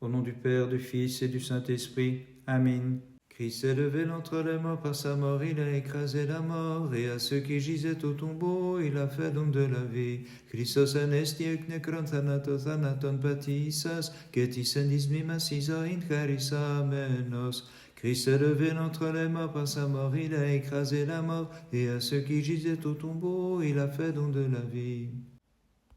Au nom du Père, du Fils et du Saint-Esprit. Amen. Christ s'est levé d'entre les morts, par sa mort il a écrasé la mort, et à ceux qui gisaient au tombeau, il a fait don de la vie. Christos anesti ec necron thanatos thanaton patisas, getis endis mimasisa in charissa menos. Christ s'est levé d'entre les morts, par sa mort il a écrasé la mort, et à ceux qui gisaient au tombeau, il a fait don de la vie.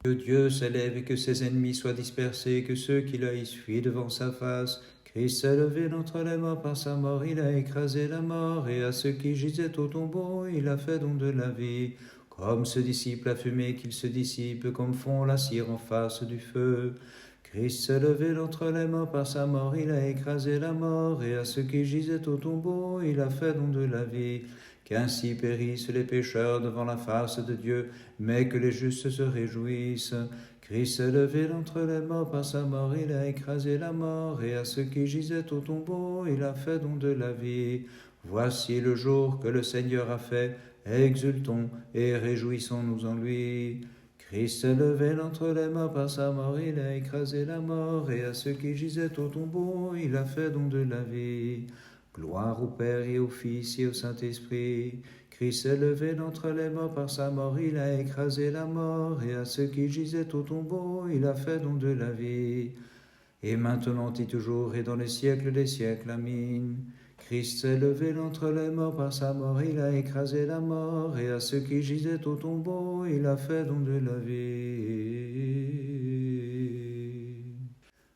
Que Dieu s'élève et que ses ennemis soient dispersés, que ceux qui le haïssent fuient devant sa face. Christ s'est levé d'entre les morts, par sa mort il a écrasé la mort, et à ceux qui gisaient au tombeau, il a fait don de la vie. Comme se dissipe la fumée, qu'il se dissipe, comme fond la cire en face du feu. Christ s'est levé d'entre les morts, par sa mort il a écrasé la mort, et à ceux qui gisaient au tombeau, il a fait don de la vie. Qu'ainsi périssent les pécheurs devant la face de Dieu, mais que les justes se réjouissent. Christ s'est levé d'entre les morts, par sa mort il a écrasé la mort, et à ceux qui gisaient au tombeau, il a fait don de la vie. Voici le jour que le Seigneur a fait, exultons et réjouissons-nous en lui. Christ s'est levé d'entre les morts, par sa mort il a écrasé la mort, et à ceux qui gisaient au tombeau, il a fait don de la vie. Gloire au Père et au Fils et au Saint-Esprit. Christ s'est levé d'entre les morts, par sa mort il a écrasé la mort, et à ceux qui gisaient au tombeau, il a fait don de la vie. Et maintenant et toujours et dans les siècles des siècles. Amen. Christ s'est levé d'entre les morts, par sa mort il a écrasé la mort, et à ceux qui gisaient au tombeau, il a fait don de la vie.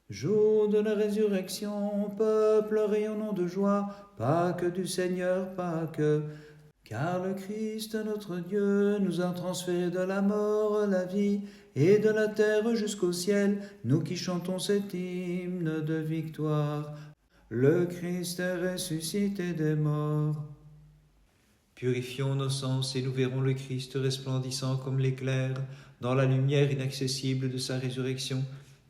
Jour de la résurrection, peuple rayonnant de joie, Pâques du Seigneur, Pâques. Car le Christ, notre Dieu, nous a transféré de la mort à la vie, et de la terre jusqu'au ciel, nous qui chantons cet hymne de victoire. Le Christ est ressuscité des morts. Purifions nos sens et nous verrons le Christ resplendissant comme l'éclair dans la lumière inaccessible de sa résurrection.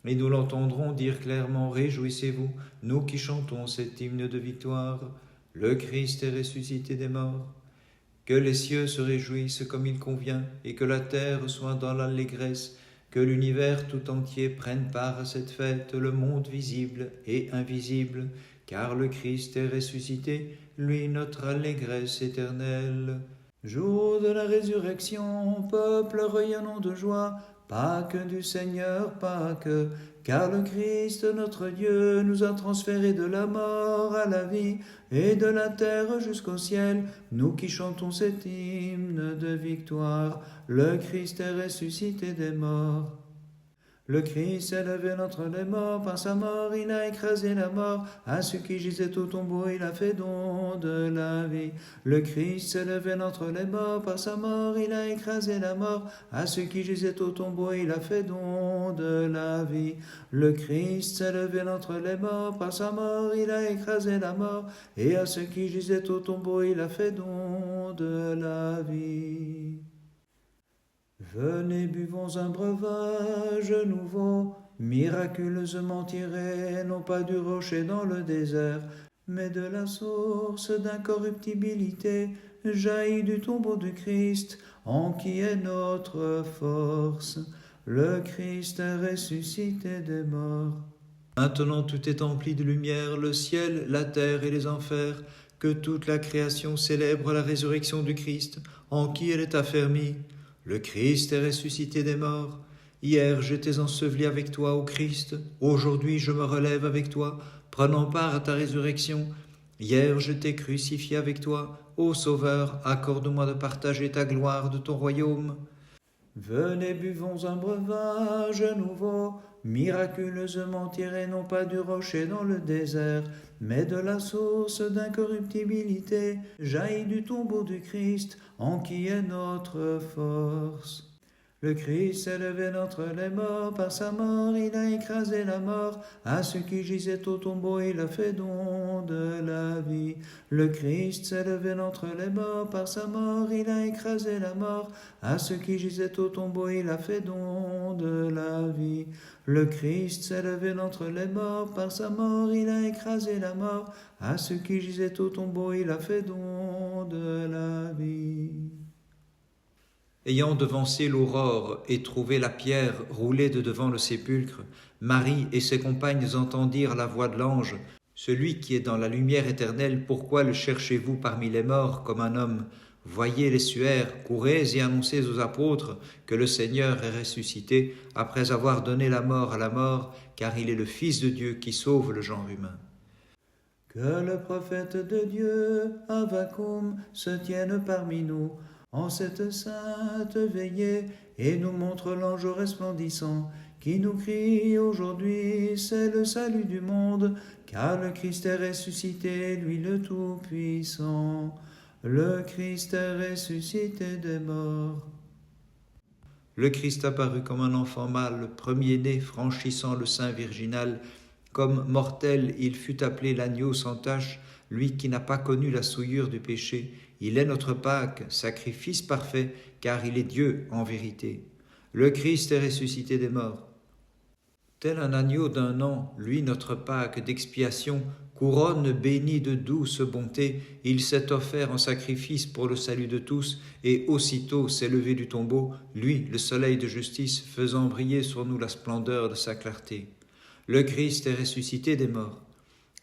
Et nous l'entendrons dire clairement, réjouissez-vous, nous qui chantons cet hymne de victoire. Le Christ est ressuscité des morts. Que les cieux se réjouissent comme il convient, et que la terre soit dans l'allégresse, que l'univers tout entier prenne part à cette fête, le monde visible et invisible, car le Christ est ressuscité, lui notre allégresse éternelle. Jour de la résurrection, peuple rayonnant de joie, Pâques du Seigneur, Pâques, car le Christ, notre Dieu, nous a transférés de la mort à la vie, et de la terre jusqu'au ciel, nous qui chantons cet hymne de victoire. Le Christ est ressuscité des morts. Le Christ s'est levé d'entre les morts, par sa mort il a écrasé la mort, à ceux qui gisaient au tombeau il a fait don de la vie. Le Christ s'est levé d'entre les morts, par sa mort il a écrasé la mort, à ceux qui gisaient au tombeau il a fait don de la vie. Le Christ s'est levé d'entre les morts, par sa mort il a écrasé la mort, et à ceux qui gisaient au tombeau il a fait don de la vie. Venez, buvons un breuvage nouveau, miraculeusement tiré, non pas du rocher dans le désert, mais de la source d'incorruptibilité, jaillit du tombeau du Christ, en qui est notre force. Le Christ est ressuscité des morts. Maintenant tout est empli de lumière, le ciel, la terre et les enfers, que toute la création célèbre la résurrection du Christ, en qui elle est affermie. Le Christ est ressuscité des morts. Hier j'étais enseveli avec toi, ô Christ. Aujourd'hui je me relève avec toi, prenant part à ta résurrection. Hier je t'ai crucifié avec toi. Ô Sauveur, accorde-moi de partager ta gloire de ton royaume. Venez, buvons un breuvage nouveau, miraculeusement tiré non pas du rocher dans le désert, mais de la source d'incorruptibilité, jaillit du tombeau du Christ, en qui est notre force. Le Christ s'est levé d'entre les morts, par sa mort il a écrasé la mort, à ceux qui gisaient au tombeau il a fait don de la vie. Le Christ s'est levé d'entre les morts, par sa mort il a écrasé la mort, à ceux qui gisaient au tombeau il a fait don de la vie. Le Christ s'est levé d'entre les morts, par sa mort il a écrasé la mort, à ceux qui gisaient au tombeau il a fait don de la vie. Ayant devancé l'aurore et trouvé la pierre roulée de devant le sépulcre, Marie et ses compagnes entendirent la voix de l'ange. Celui qui est dans la lumière éternelle, pourquoi le cherchez-vous parmi les morts comme un homme? Voyez les suaires, courez et annoncez aux apôtres que le Seigneur est ressuscité après avoir donné la mort à la mort, car il est le Fils de Dieu qui sauve le genre humain. Que le prophète de Dieu, Avvakum, se tienne parmi nous en cette sainte veillée et nous montre l'ange resplendissant qui nous crie aujourd'hui, c'est le salut du monde, car le Christ est ressuscité, lui le Tout-Puissant. Le Christ est ressuscité des morts. Le Christ apparut comme un enfant mâle, premier-né, franchissant le sein virginal. Comme mortel, il fut appelé l'agneau sans tache, lui qui n'a pas connu la souillure du péché. Il est notre Pâque, sacrifice parfait, car il est Dieu en vérité. Le Christ est ressuscité des morts. Tel un agneau d'un an, lui notre Pâque d'expiation, couronne bénie de douce bonté, il s'est offert en sacrifice pour le salut de tous, et aussitôt s'est levé du tombeau, lui, le soleil de justice, faisant briller sur nous la splendeur de sa clarté. Le Christ est ressuscité des morts.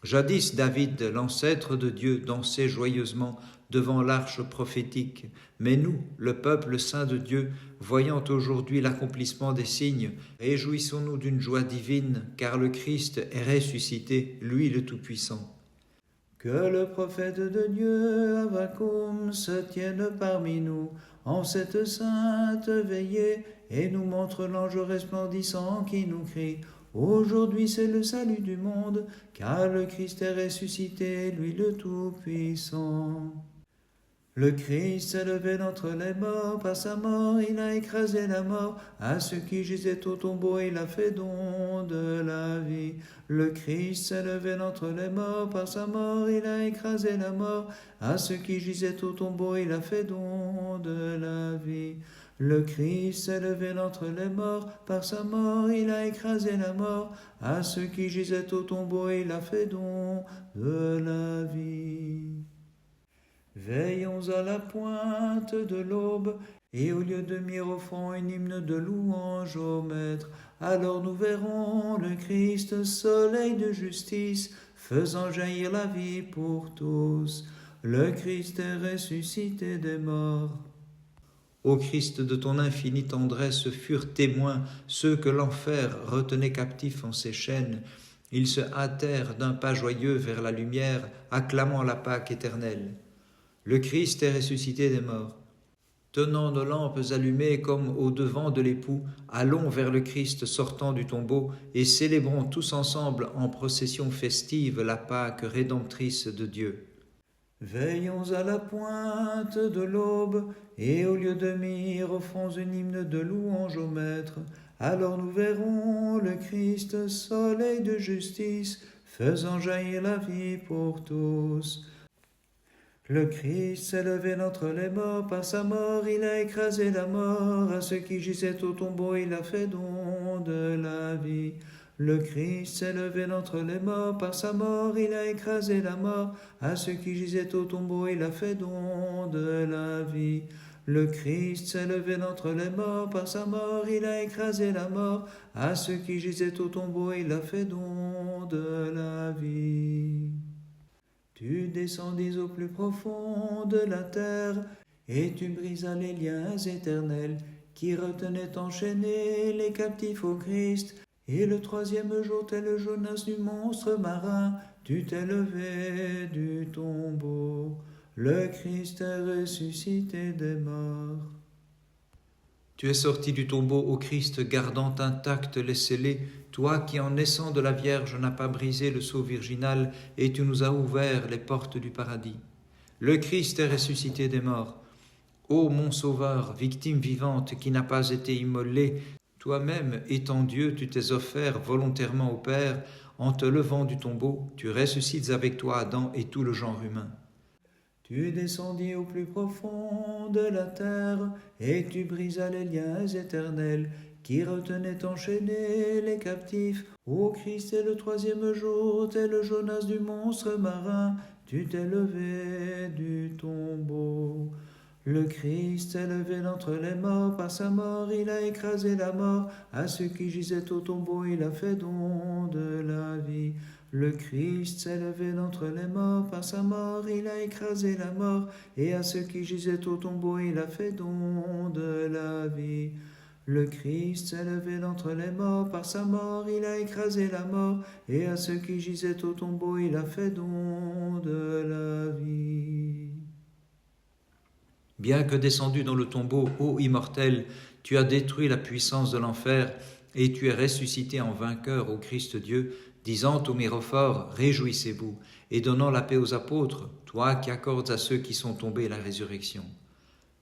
Jadis David, l'ancêtre de Dieu, dansait joyeusement devant l'arche prophétique. Mais nous, le peuple saint de Dieu, voyant aujourd'hui l'accomplissement des signes, réjouissons-nous d'une joie divine, car le Christ est ressuscité, lui le Tout-Puissant. Que le prophète de Dieu, Avvakum, se tienne parmi nous en cette sainte veillée et nous montre l'ange resplendissant qui nous crie. Aujourd'hui c'est le salut du monde, car le Christ est ressuscité, lui le Tout-Puissant. Le Christ s'est levé d'entre les morts, par sa mort il a écrasé la mort, à ceux qui gisaient au tombeau il a fait don de la vie. Le Christ s'est levé d'entre les morts, par sa mort il a écrasé la mort, à ceux qui gisaient au tombeau il a fait don de la vie. Le Christ s'est levé d'entre les morts, par sa mort il a écrasé la mort, à ceux qui gisaient au tombeau il a fait don de la vie. Veillons à la pointe de l'aube, et au lieu de mire offrons un hymne de louange au Maître. Alors nous verrons le Christ, soleil de justice, faisant jaillir la vie pour tous. Le Christ est ressuscité des morts. Ô Christ, de ton infinie tendresse furent témoins ceux que l'enfer retenait captifs en ses chaînes. Ils se hâtèrent d'un pas joyeux vers la lumière, acclamant la Pâque éternelle. Le Christ est ressuscité des morts. Tenant nos lampes allumées comme au devant de l'époux, allons vers le Christ sortant du tombeau et célébrons tous ensemble en procession festive la Pâque rédemptrice de Dieu. Veillons à la pointe de l'aube, et au lieu de mire offrons un hymne de louange au Maître. Alors nous verrons le Christ, soleil de justice, faisant jaillir la vie pour tous. Le Christ s'est levé d'entre les morts, par sa mort il a écrasé la mort, à ceux qui gisaient au tombeau il a fait don de la vie. Le Christ s'est levé d'entre les morts, par sa mort il a écrasé la mort, à ceux qui gisaient au tombeau il a fait don de la vie. Le Christ s'est levé d'entre les morts, par sa mort il a écrasé la mort, à ceux qui gisaient au tombeau il a fait don de la vie. Tu descendis au plus profond de la terre, et tu brisas les liens éternels qui retenaient enchaînés les captifs au Christ. Et le troisième jour, tel le Jonas du monstre marin, tu t'es levé du tombeau. Le Christ est ressuscité des morts. Tu es sorti du tombeau, ô Christ, gardant intactes les scellés, toi qui en naissant de la Vierge n'as pas brisé le sceau virginal, et tu nous as ouvert les portes du paradis. Le Christ est ressuscité des morts. Ô mon Sauveur, victime vivante qui n'a pas été immolée, toi-même, étant Dieu, tu t'es offert volontairement au Père, en te levant du tombeau, tu ressuscites avec toi Adam et tout le genre humain. Tu descendis au plus profond de la terre, et tu brisas les liens éternels qui retenaient enchaînés les captifs. Ô Christ, et le troisième jour, tel le Jonas du monstre marin, tu t'es levé du tombeau. Le Christ est levé d'entre les morts, par sa mort il a écrasé la mort. À ceux qui gisaient au tombeau, il a fait don de la vie. Le Christ s'est levé d'entre les morts, par sa mort il a écrasé la mort. Et à ceux qui gisaient au tombeau, il a fait don de la vie. Le Christ s'est levé d'entre les morts, par sa mort il a écrasé la mort. Et à ceux qui gisaient au tombeau, il a fait don de la vie. Bien que descendu dans le tombeau, ô immortel, tu as détruit la puissance de l'enfer, et tu es ressuscité en vainqueur au Christ Dieu, disant au mirophore, réjouissez-vous, et donnant la paix aux apôtres, toi qui accordes à ceux qui sont tombés la résurrection.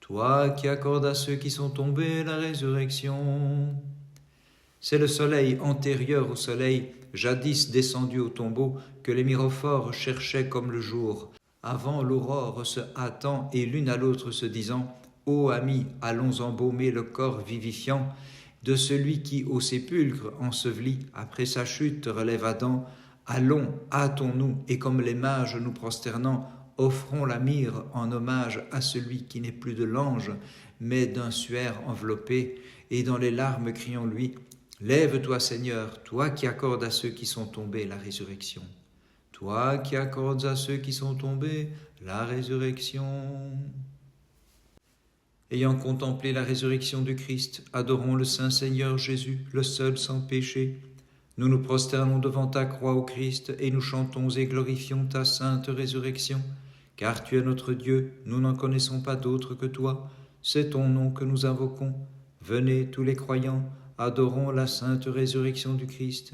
Toi qui accordes à ceux qui sont tombés la résurrection. C'est le soleil antérieur au soleil, jadis descendu au tombeau, que les mirophores cherchaient comme le jour, avant l'aurore se hâtant et l'une à l'autre se disant « Ô amis, allons embaumer le corps vivifiant de celui qui, au sépulcre enseveli, après sa chute relève Adam. Allons, hâtons-nous, et comme les mages nous prosternant, offrons la myrrhe en hommage à celui qui n'est plus de l'ange, mais d'un suaire enveloppé, et dans les larmes crions-lui « Lève-toi Seigneur, toi qui accordes à ceux qui sont tombés la résurrection. » Toi qui accordes à ceux qui sont tombés la résurrection. Ayant contemplé la résurrection du Christ, adorons le Saint Seigneur Jésus, le seul sans péché. Nous nous prosternons devant ta croix, ô Christ, et nous chantons et glorifions ta sainte résurrection. Car tu es notre Dieu, nous n'en connaissons pas d'autre que toi. C'est ton nom que nous invoquons. Venez, tous les croyants, adorons la sainte résurrection du Christ.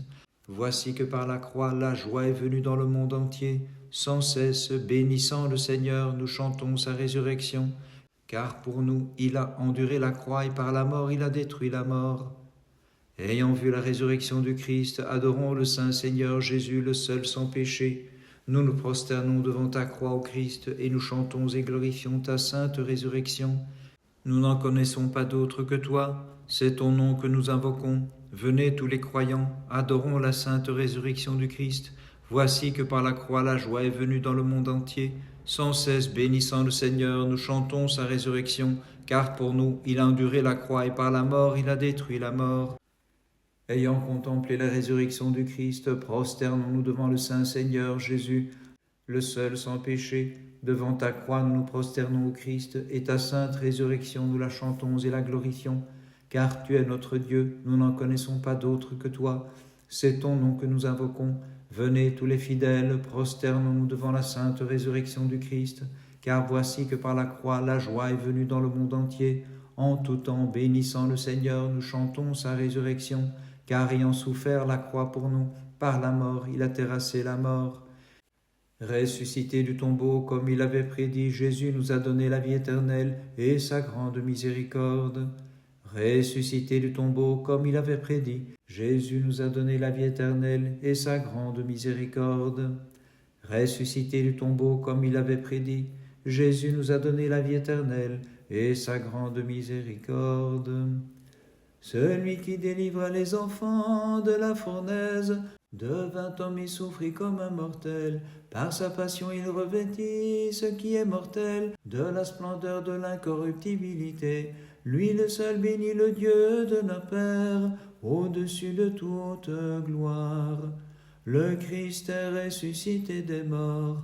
Voici que par la croix, la joie est venue dans le monde entier. Sans cesse, bénissant le Seigneur, nous chantons sa résurrection. Car pour nous, il a enduré la croix et par la mort, il a détruit la mort. Ayant vu la résurrection du Christ, adorons le Saint Seigneur Jésus, le seul sans péché. Nous nous prosternons devant ta croix, ô Christ, et nous chantons et glorifions ta sainte résurrection. Nous n'en connaissons pas d'autre que toi. C'est ton nom que nous invoquons. Venez tous les croyants, adorons la sainte résurrection du Christ. Voici que par la croix la joie est venue dans le monde entier. Sans cesse bénissant le Seigneur, nous chantons sa résurrection, car pour nous il a enduré la croix et par la mort il a détruit la mort. Ayant contemplé la résurrection du Christ, prosternons-nous devant le Saint Seigneur Jésus, le seul sans péché. Devant ta croix nous nous prosternons au Christ, et ta sainte résurrection nous la chantons et la glorifions. Car tu es notre Dieu, nous n'en connaissons pas d'autre que toi. C'est ton nom que nous invoquons. Venez tous les fidèles, prosternons-nous devant la sainte résurrection du Christ. Car voici que par la croix la joie est venue dans le monde entier. En tout temps, bénissant le Seigneur, nous chantons sa résurrection. Car ayant souffert la croix pour nous, par la mort, il a terrassé la mort. Ressuscité du tombeau, comme il avait prédit, Jésus nous a donné la vie éternelle et sa grande miséricorde. Ressuscité du tombeau, comme il avait prédit, Jésus nous a donné la vie éternelle et sa grande miséricorde. Ressuscité du tombeau, comme il avait prédit, Jésus nous a donné la vie éternelle et sa grande miséricorde. Celui qui délivra les enfants de la fournaise devint homme et souffrit comme un mortel. Par sa passion il revêtit ce qui est mortel de la splendeur de l'incorruptibilité. Lui le seul bénit le Dieu de nos pères, au-dessus de toute gloire. Le Christ est ressuscité des morts.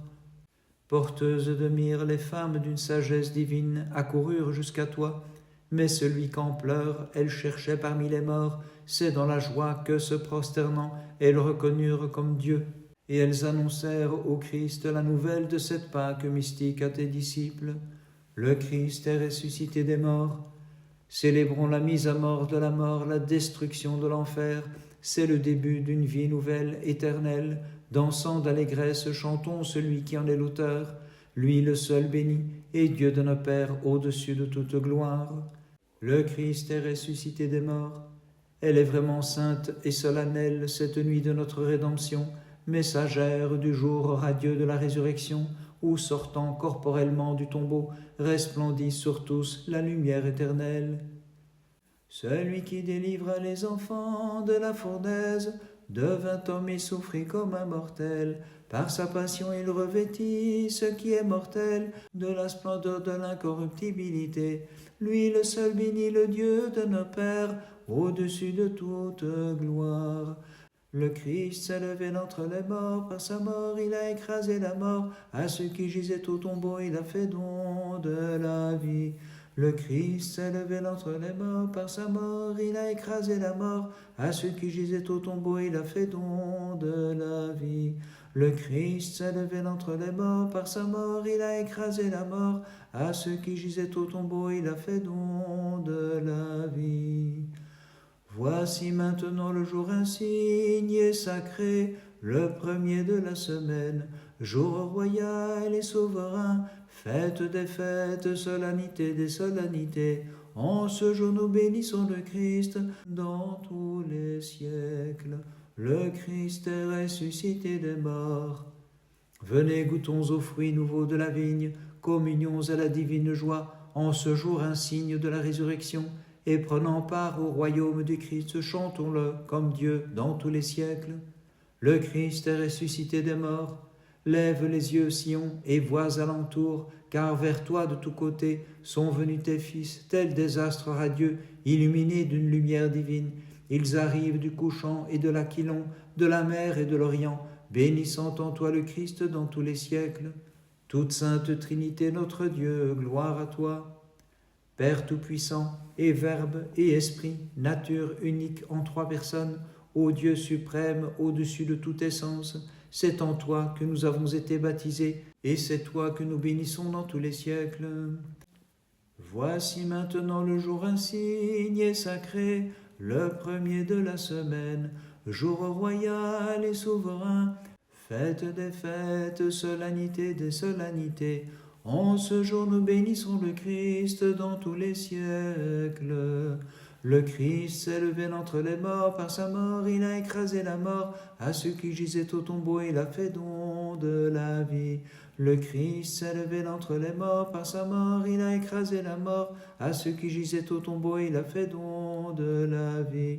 Porteuses de myrrhe, les femmes d'une sagesse divine accoururent jusqu'à toi. Mais celui qu'en pleurs elles cherchaient parmi les morts, c'est dans la joie que, se prosternant, elles reconnurent comme Dieu. Et elles annoncèrent au Christ la nouvelle de cette Pâque mystique à tes disciples. Le Christ est ressuscité des morts. Célébrons la mise à mort de la mort, la destruction de l'enfer. C'est le début d'une vie nouvelle, éternelle. Dansant d'allégresse, chantons celui qui en est l'auteur. Lui le seul béni, et Dieu de nos pères au-dessus de toute gloire. Le Christ est ressuscité des morts. Elle est vraiment sainte et solennelle, cette nuit de notre rédemption, messagère du jour radieux de la résurrection, où, sortant corporellement du tombeau, resplendit sur tous la lumière éternelle. Celui qui délivra les enfants de la fournaise devint homme et souffrit comme un mortel. Par sa passion il revêtit ce qui est mortel de la splendeur de l'incorruptibilité. Lui le seul bénit le Dieu de nos pères, au-dessus de toute gloire. Le Christ s'est levé d'entre les morts, par sa mort il a écrasé la mort. À ceux qui gisaient au tombeau, il a fait don de la vie. Le Christ s'est levé d'entre les morts, par sa mort il a écrasé la mort. À ceux qui gisaient au tombeau, il a fait don de la vie. Le Christ s'est levé d'entre les morts, par sa mort il a écrasé la mort. À ceux qui gisaient au tombeau, il a fait don de la vie. Voici maintenant le jour insigne et sacré, le premier de la semaine, jour royal et souverain, fête des fêtes, solennité des solennités. En ce jour nous bénissons le Christ dans tous les siècles. Le Christ est ressuscité des morts. Venez, goûtons aux fruits nouveaux de la vigne, communions à la divine joie, en ce jour insigne de la résurrection, et prenant part au royaume du Christ, chantons-le comme Dieu dans tous les siècles. Le Christ est ressuscité des morts. Lève les yeux, Sion, et vois alentour, car vers toi de tous côtés sont venus tes fils, tels des astres radieux, illuminés d'une lumière divine. Ils arrivent du couchant et de l'Aquilon, de la mer et de l'Orient, bénissant en toi le Christ dans tous les siècles. Toute sainte Trinité, notre Dieu, gloire à toi. Père Tout-Puissant, et Verbe et Esprit, nature unique en trois personnes, ô Dieu suprême au-dessus de toute essence, c'est en toi que nous avons été baptisés, et c'est toi que nous bénissons dans tous les siècles. Voici maintenant le jour insigne et sacré, le premier de la semaine, jour royal et souverain, fête des fêtes, solennité des solennités. En ce jour nous bénissons le Christ dans tous les siècles. Le Christ s'est levé d'entre les morts, par sa mort il a écrasé la mort. À ceux qui gisaient au tombeau, il a fait don de la vie. Le Christ s'est levé d'entre les morts, par sa mort il a écrasé la mort. À ceux qui gisaient au tombeau, il a fait don de la vie.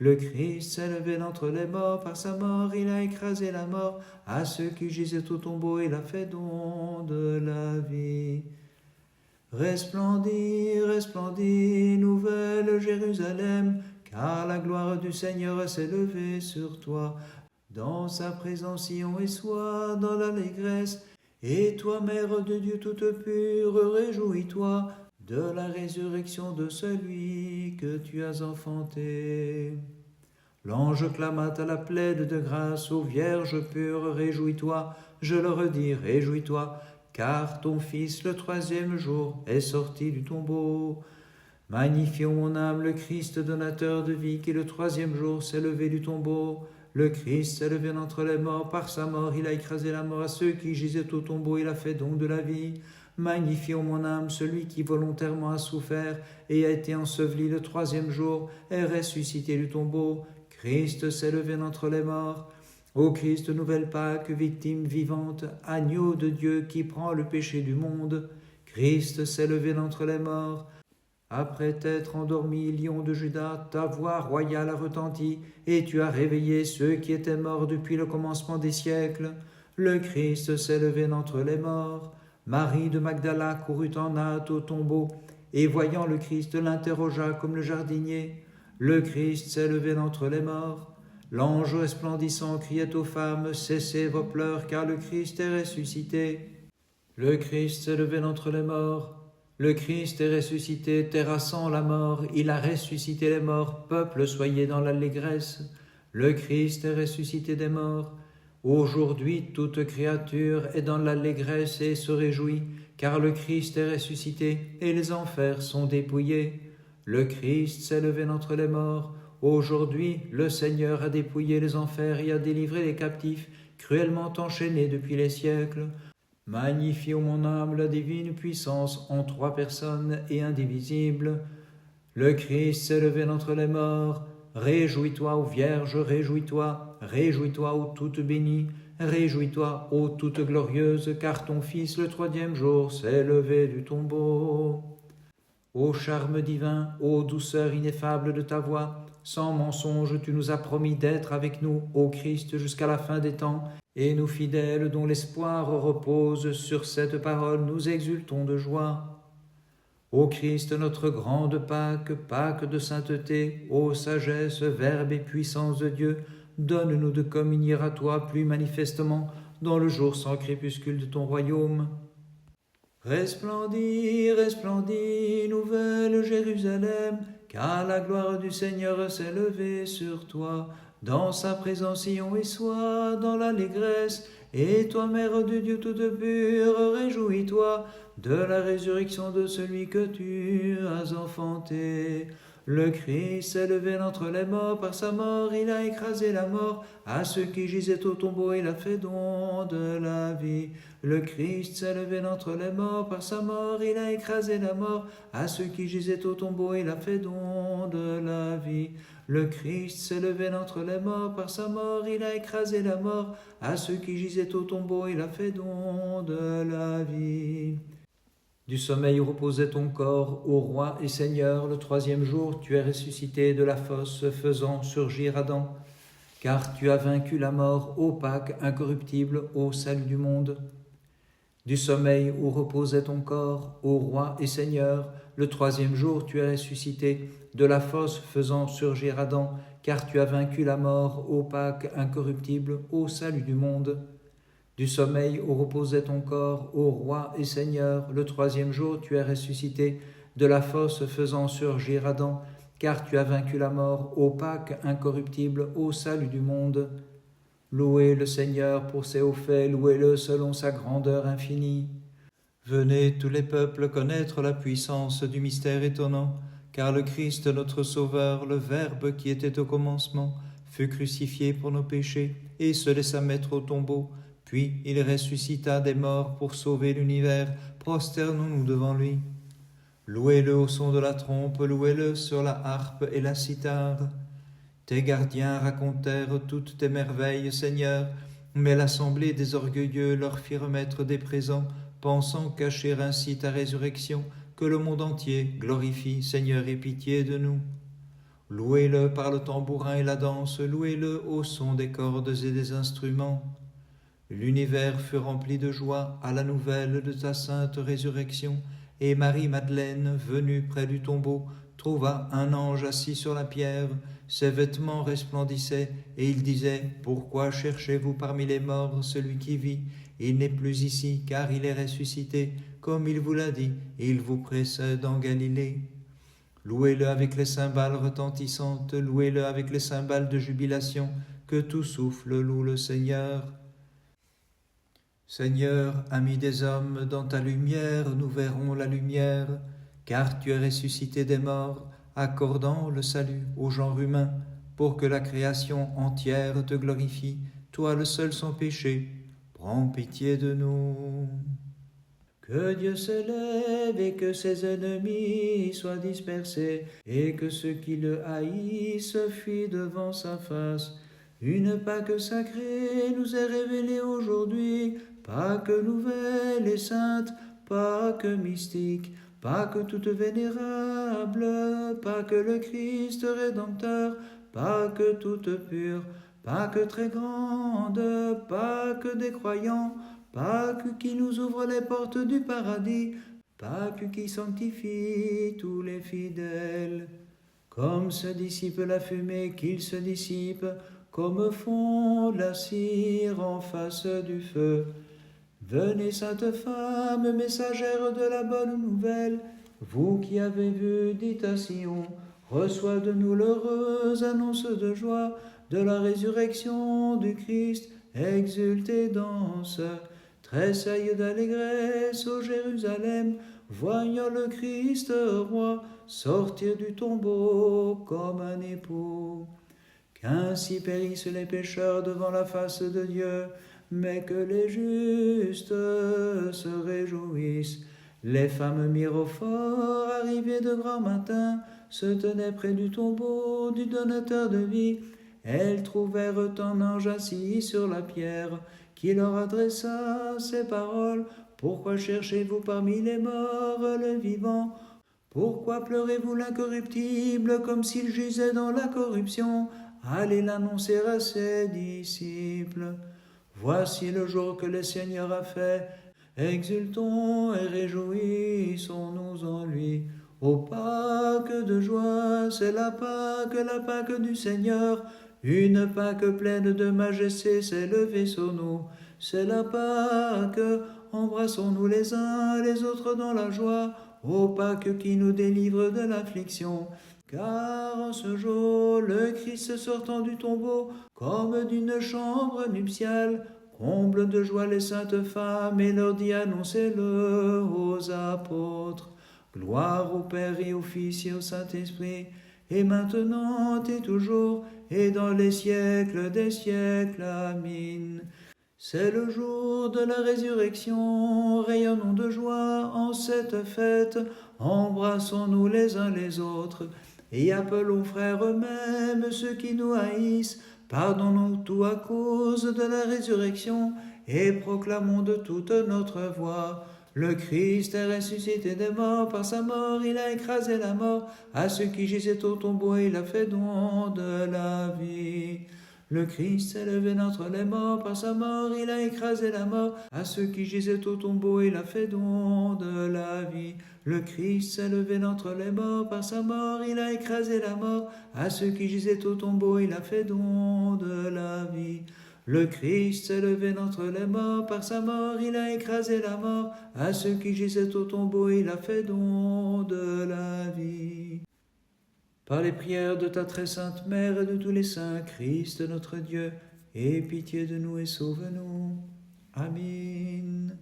Le Christ s'est levé d'entre les morts, par sa mort il a écrasé la mort. À ceux qui gisaient au tombeau, il a fait don de la vie. Resplendis, resplendis, nouvelle Jérusalem, car la gloire du Seigneur s'est levée sur toi. Dans sa présence, Sion et sois dans l'allégresse. Et toi, Mère de Dieu toute pure, réjouis-toi de la résurrection de celui que tu as enfanté. L'ange clama à la plaide de grâce, ô Vierge pure, réjouis-toi, je le redis, réjouis-toi, car ton Fils le troisième jour est sorti du tombeau. Magnifions mon âme le Christ donateur de vie, qui le troisième jour s'est levé du tombeau. Le Christ s'est levé d'entre les morts, par sa mort il a écrasé la mort. À ceux qui gisaient au tombeau, il a fait don de la vie. Magnifions mon âme, celui qui volontairement a souffert et a été enseveli le troisième jour, est ressuscité du tombeau. Christ s'est levé d'entre les morts. Ô Christ, nouvelle Pâque, victime vivante, agneau de Dieu qui prend le péché du monde, Christ s'est levé d'entre les morts. Après t'être endormi, lion de Juda, ta voix royale a retenti, et tu as réveillé ceux qui étaient morts depuis le commencement des siècles. Le Christ s'est levé d'entre les morts. Marie de Magdala courut en hâte au tombeau, et voyant le Christ l'interrogea comme le jardinier. Le Christ s'est levé d'entre les morts. L'ange resplendissant criait aux femmes, cessez vos pleurs, car le Christ est ressuscité. Le Christ s'est levé d'entre les morts. Le Christ est ressuscité, terrassant la mort, il a ressuscité les morts, peuple, soyez dans l'allégresse. Le Christ est ressuscité des morts. Aujourd'hui, toute créature est dans l'allégresse et se réjouit, car le Christ est ressuscité et les enfers sont dépouillés. Le Christ s'est levé d'entre les morts. Aujourd'hui, le Seigneur a dépouillé les enfers et a délivré les captifs, cruellement enchaînés depuis les siècles. Magnifions mon âme la divine puissance en trois personnes et indivisible. Le Christ s'est levé d'entre les morts. Réjouis-toi, ô Vierge, réjouis-toi, réjouis-toi, ô toute bénie, réjouis-toi, ô toute glorieuse, car ton Fils le troisième jour s'est levé du tombeau. Ô charme divin, ô douceur ineffable de ta voix, Sans mensonge, tu nous as promis d'être avec nous, ô Christ, jusqu'à la fin des temps. Et nous fidèles, dont l'espoir repose sur cette parole, nous exultons de joie. Ô Christ, notre grande Pâque, Pâque de sainteté, ô sagesse, Verbe et puissance de Dieu, donne-nous de communier à toi plus manifestement dans le jour sans crépuscule de ton royaume. Resplendis, resplendis, nouvelle Jérusalem, car la gloire du Seigneur s'est levée sur toi. Dans sa présence, Sion et sois dans l'allégresse, et toi, Mère de Dieu toute pure, réjouis-toi de la résurrection de celui que tu as enfanté. Le Christ s'est levé d'entre les morts, par sa mort il a écrasé la mort. À ceux qui gisaient au tombeau, il a fait don de la vie. Le Christ s'est levé d'entre les morts, par sa mort il a écrasé la mort. À ceux qui gisaient au tombeau, il a fait don de la vie. Le Christ s'est levé d'entre les morts, par sa mort il a écrasé la mort. À ceux qui gisaient au tombeau, il a fait don de la vie. Du sommeil où reposait ton corps, ô Roi et Seigneur, le troisième jour tu es ressuscité de la fosse, faisant surgir Adam. Car tu as vaincu la mort, ô Pâque incorruptible, ô salut du monde. Du sommeil où reposait ton corps, ô Roi et Seigneur, le troisième jour tu es ressuscité de la fosse, faisant surgir Adam. Car tu as vaincu la mort, ô Pâque incorruptible, ô salut du monde. Du sommeil où reposait ton corps, ô Roi et Seigneur, le troisième jour tu es ressuscité de la fosse, faisant surgir Adam, car tu as vaincu la mort, ô Pâque incorruptible, ô salut du monde. Louez le Seigneur pour ses hauts faits, louez-le selon sa grandeur infinie. Venez tous les peuples connaître la puissance du mystère étonnant, car le Christ notre Sauveur, le Verbe qui était au commencement, fut crucifié pour nos péchés et se laissa mettre au tombeau. Puis il ressuscita des morts pour sauver l'univers. Prosternons-nous devant lui. Louez-le au son de la trompe, louez-le sur la harpe et la cithare. Tes gardiens racontèrent toutes tes merveilles, Seigneur, mais l'assemblée des orgueilleux leur fit remettre des présents, pensant cacher ainsi ta résurrection, que le monde entier glorifie, Seigneur, aie pitié de nous. Louez-le par le tambourin et la danse, louez-le au son des cordes et des instruments. L'univers fut rempli de joie à la nouvelle de ta sainte résurrection, et Marie-Madeleine, venue près du tombeau, trouva un ange assis sur la pierre. Ses vêtements resplendissaient, et il disait : « Pourquoi cherchez-vous parmi les morts celui qui vit ? Il n'est plus ici, car il est ressuscité, comme il vous l'a dit, et il vous précède en Galilée. » Louez-le avec les cymbales retentissantes, louez-le avec les cymbales de jubilation, que tout souffle loue le Seigneur. Seigneur, ami des hommes, dans ta lumière nous verrons la lumière, car tu es ressuscité des morts, accordant le salut au genre humain, pour que la création entière te glorifie, toi le seul sans péché. Prends pitié de nous. Que Dieu s'élève et que ses ennemis soient dispersés, et que ceux qui le haïssent fuient devant sa face. Une Pâque sacrée nous est révélée aujourd'hui, Pâque nouvelle et sainte, Pâque mystique, Pâque toute vénérable, Pâque le Christ Rédempteur, Pâque toute pure, Pâque très grande, Pâque des croyants, Pâque qui nous ouvre les portes du paradis, Pâque qui sanctifie tous les fidèles. Comme se dissipe la fumée, qu'il se dissipe, comme fond la cire en face du feu. Venez, sainte femme, messagère de la bonne nouvelle, vous qui avez vu, dites à Sion, reçois de nous l'heureuse annonce de joie, de la résurrection du Christ, exulte et danse. Tressaille d'allégresse ô Jérusalem, voyant le Christ roi sortir du tombeau comme un époux. Qu'ainsi périssent les pécheurs devant la face de Dieu, mais que les justes se réjouissent. Les femmes mirent au fort, arrivées de grand matin, se tenaient près du tombeau du donateur de vie. Elles trouvèrent un ange assis sur la pierre, qui leur adressa ces paroles : « Pourquoi cherchez-vous parmi les morts le vivant ? Pourquoi pleurez-vous l'incorruptible comme s'il gisait dans la corruption? Allez l'annoncer à ses disciples. Voici le jour que le Seigneur a fait. Exultons et réjouissons-nous en lui. Ô Pâques de joie, c'est la Pâque du Seigneur. Une Pâque pleine de majesté s'est levée sur nous. C'est la Pâque, embrassons-nous les uns les autres dans la joie. Ô Pâques qui nous délivre de l'affliction. Car en ce jour, le Christ sortant du tombeau, comme d'une chambre nuptiale, comble de joie les saintes femmes et leur dit annoncez-le aux apôtres. Gloire au Père et au Fils et au Saint-Esprit, et maintenant et toujours, et dans les siècles des siècles. Amen. C'est le jour de la résurrection, rayonnons de joie en cette fête, embrassons-nous les uns les autres, et appelons frères eux-mêmes ceux qui nous haïssent, pardonnons tout à cause de la résurrection, et proclamons de toute notre voix. Le Christ est ressuscité des morts, par sa mort il a écrasé la mort, à ceux qui gisaient au tombeau il a fait don de la vie. Le Christ s'est levé d'entre les morts, par sa mort il a écrasé la mort, à ceux qui gisaient au tombeau il a fait don de la vie. Le Christ s'est levé d'entre les morts, par sa mort il a écrasé la mort, à ceux qui gisaient au tombeau il a fait don de la vie. Le Christ s'est levé d'entre les morts, par sa mort il a écrasé la mort, à ceux qui gisaient au tombeau il a fait don de la vie. Par les prières de ta très sainte Mère et de tous les saints, Christ notre Dieu, aie pitié de nous et sauve-nous. Amen.